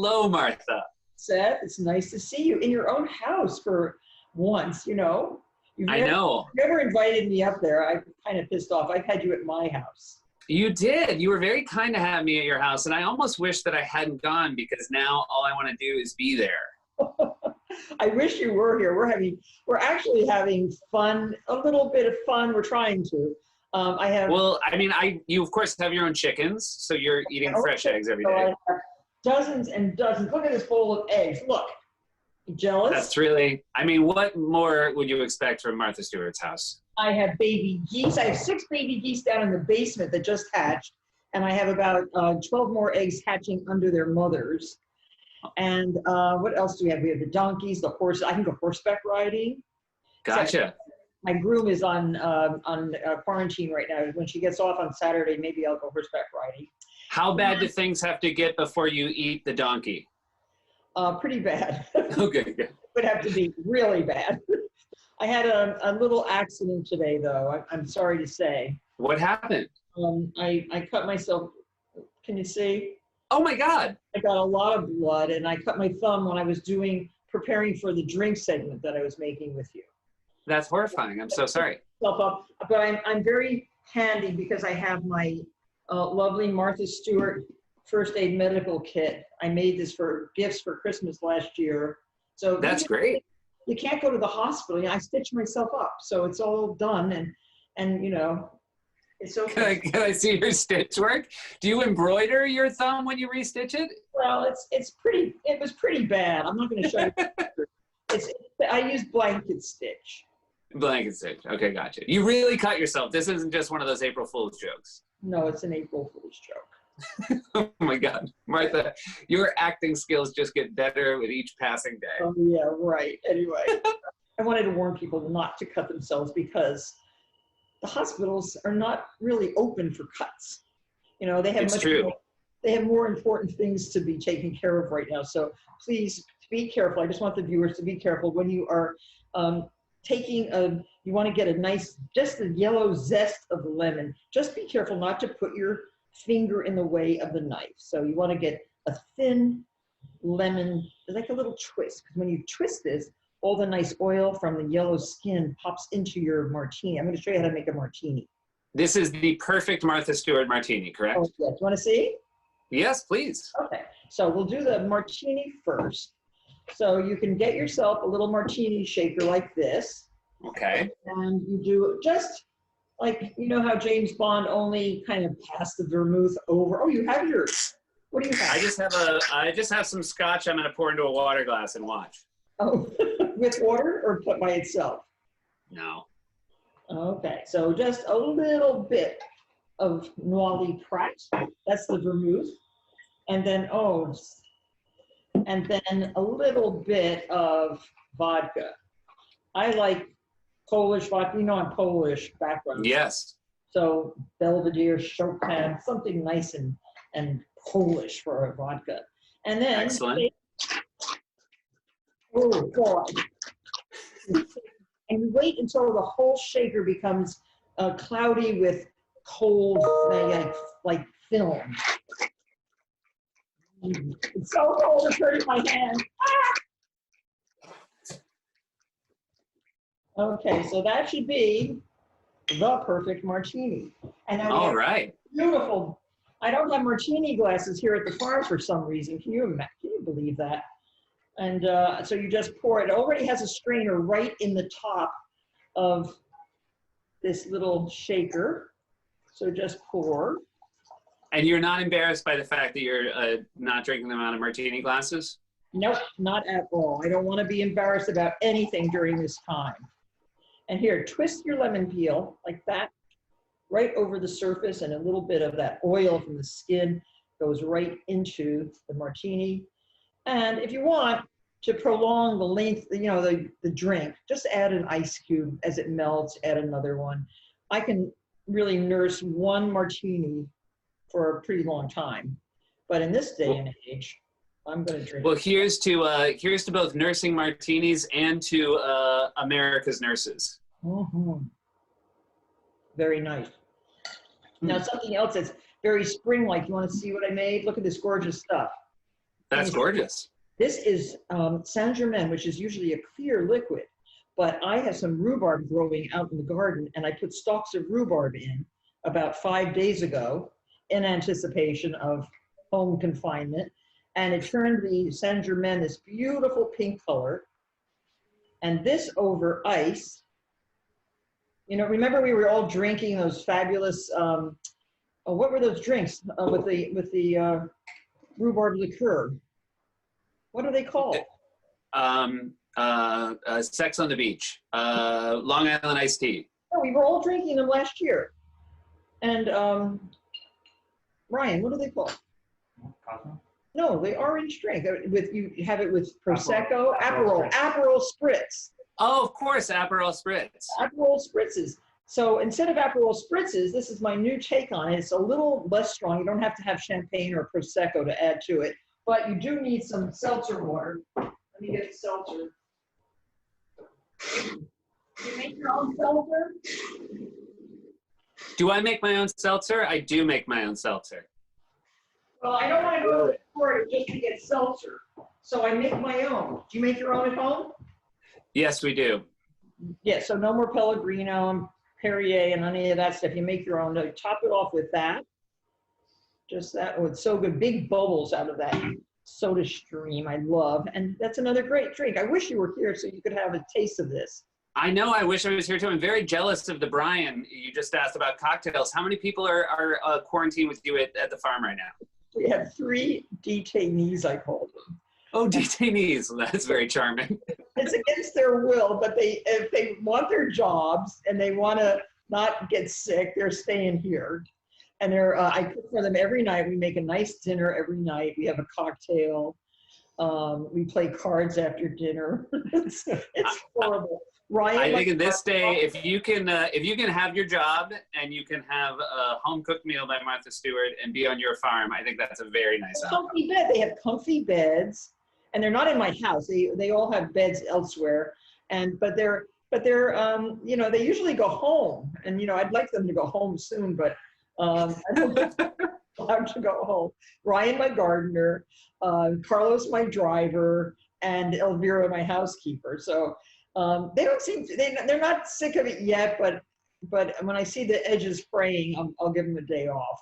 Hello, Martha. Seth, it's nice to see you in your own house for once, you know. I know. You've never invited me up there. I'm kind of pissed off. I've had you at my house. You did. You were very kind to have me at your house, and I almost wish that I hadn't gone because now all I want to do is be there. I wish you were here. We're actually having fun, a little bit of fun. We're trying to. Well, I mean, you of course have your own chickens, so you're eating fresh eggs every So I day. have dozens and dozens. Look at this bowl of eggs. Look. You jealous? That's really, I mean, what more would you expect from Martha Stewart's house? I have baby geese. I have 6 baby geese down in the basement that just hatched. And I have about 12 more eggs hatching under their mothers. And what else do we have? We have the donkeys, the horses. I can go horseback riding. Gotcha. So my groom is on quarantine right now. When she gets off on Saturday, maybe I'll go horseback riding. How bad do things have to get before you eat the donkey? Pretty bad. Okay, good. It would have to be really bad. I had a little accident today, though. I'm sorry to say. What happened? I cut myself. Can you see? Oh my God. I got a lot of blood, and I cut my thumb when I was preparing for the drink segment that I was making with you. That's horrifying. I'm so sorry. But I'm very handy because I have my lovely Martha Stewart first aid medical kit. I made this for gifts for Christmas last year. So that's great. You can't go to the hospital. I stitched myself up, so it's all done, and you know, it's okay. Can I see your stitch work? Do you embroider your thumb when you restitch it? Well, it was pretty bad. I'm not going to show you. I used blanket stitch. Blanket stitch. Okay, gotcha. You really cut yourself. This isn't just one of those April Fool's jokes. No, it's an April Fool's joke. Oh my God, Martha, your acting skills just get better with each passing day. Oh yeah, right. Anyway, I wanted to warn people not to cut themselves because the hospitals are not really open for cuts. You know, they have they have more important things to be taken care of right now. So please be careful. I just want the viewers to be careful when you are you want to get a nice, just the yellow zest of the lemon. Just be careful not to put your finger in the way of the knife. So you want to get a thin lemon, like a little twist, because when you twist this, all the nice oil from the yellow skin pops into your martini. I'm going to show you how to make a martini. This is the perfect Martha Stewart martini, correct? Oh, yes. You want to see? Yes, please. Okay. So we'll do the martini first. So you can get yourself a little martini shaker like this. Okay. And you do just like, you know how James Bond only kind of passed the vermouth over. Oh, you have yours. What do you have? I just have some scotch I'm going to pour into a water glass and watch. Oh, with water or put by itself? No. Okay, so just a little bit of Noilly Prat. That's the vermouth. And then, and then a little bit of vodka. I like Polish vodka. You know, I'm Polish background. Yes. So Belvedere, Chopin, something nice and Polish for a vodka. And then, excellent. Oh God. And wait until the whole shaker becomes cloudy with cold, like film. It's so cold, it's hurting my hand. Ah! Okay, so that should be the perfect martini. And now all right. Beautiful. I don't have martini glasses here at the farm for some reason. Can you believe that? And so you just pour it. It already has a strainer right in the top of this little shaker. So just pour. And you're not embarrassed by the fact that you're not drinking them out of martini glasses? Nope, not at all. I don't want to be embarrassed about anything during this time. And here, twist your lemon peel like that, right over the surface, and a little bit of that oil from the skin goes right into the martini. And if you want to prolong the length, you know, the drink, just add an ice cube as it melts, add another one. I can really nurse one martini for a pretty long time. But in this day and age, I'm going to drink. Well, here's to both nursing martinis and to America's nurses. Mm-hmm. Very nice. Now, something else that's very spring-like. You want to see what I made? Look at this gorgeous stuff. That's gorgeous. This is Saint Germain, which is usually a clear liquid, but I have some rhubarb growing out in the garden, and I put stalks of rhubarb in about 5 days ago in anticipation of home confinement, and it turned the Saint Germain this beautiful pink color. And this over ice, you know, remember we were all drinking those fabulous, what were those drinks with the rhubarb liqueur? What are they called? Sex on the Beach, Long Island iced tea. No, we were all drinking them last year. And Ryan, what are they called? Cosmo? No, the orange drink. With you have it with Prosecco, Aperol Spritz. Oh, of course, Aperol Spritz. Aperol Spritzes. So instead of Aperol Spritzes, this is my new take on it. It's a little less strong. You don't have to have champagne or Prosecco to add to it, but you do need some seltzer water. Let me get the seltzer. You make your own seltzer? Do I make my own seltzer? I do make my own seltzer. Well, I don't want to go to the store just to get seltzer, so I make my own. Do you make your own at home? Yes, we do. Yeah, so no more Pellegrino and Perrier and any of that stuff. You make your own. Top it off with that. Just that. Oh, it's so good. Big bubbles out of that soda stream I love. And that's another great drink. I wish you were here so you could have a taste of this. I know. I wish I was here too. I'm very jealous of the Brian. You just asked about cocktails. How many people are quarantined with you at the farm right now? We have 3 detainees, I call them. Oh, detainees. That's very charming. It's against their will, but if they want their jobs and they want to not get sick, they're staying here. And I cook for them every night. We make a nice dinner every night. We have a cocktail. We play cards after dinner. It's horrible. Ryan, I think in this day, if you can have your job and you can have a home cooked meal by Martha Stewart and be on your farm, I think that's a very nice outcome. Comfy bed. They have comfy beds, and they're not in my house. They all have beds elsewhere, but they're you know, they usually go home, and you know, I'd like them to go home soon, but I don't allowed to go home. Ryan, my gardener, Carlos, my driver, and Elvira, my housekeeper. So they don't seem to, they're not sick of it yet, but when I see the edges fraying, I'll give them a day off.